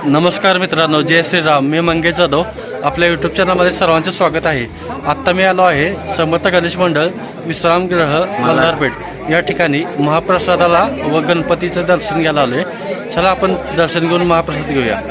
नमस्कार मित्रांनो, जय श्रीराम. मी मंगेश जाधव. आपल्या यूट्यूब चॅनलमध्ये सर्वांचे स्वागत आहे. आत्ता मी आलो आहे समर्थ गणेश मंडळ विश्रामगृह मल्हारपेठ या ठिकाणी महाप्रसादाला व गणपतीचं दर्शन घ्यायला आलो आहे. चला आपण दर्शन घेऊन महाप्रसाद घेऊया.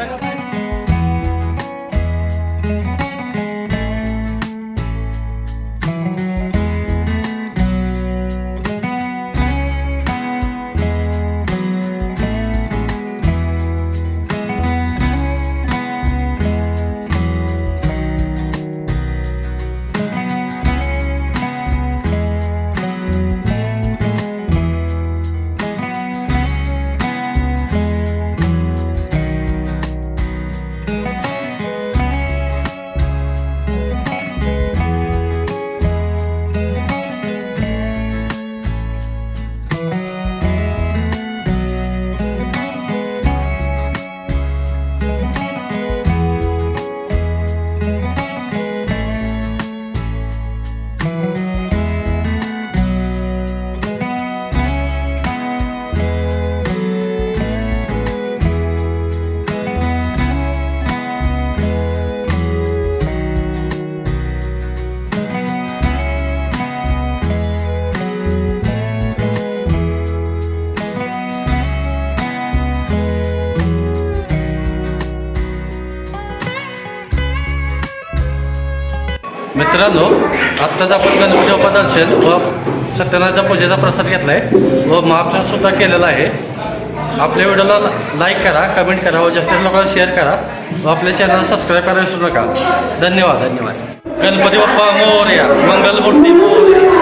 मित्रांनो, आत्ताच आपण गणपती बाप्पा दर्शन व सत्यनारायणच्या पूजेचा प्रसाद घेतला आहे व महाप्रसाद सुद्धा केलेला आहे. आपल्या व्हिडिओला लाईक करा, कमेंट करा व जास्तीत लोकांना शेअर करा व आपल्या चॅनलला सबस्क्राईब करायला विसरू नका. धन्यवाद. गणपती बाप्पा मोरया. मंगलमूर्ती मोरया.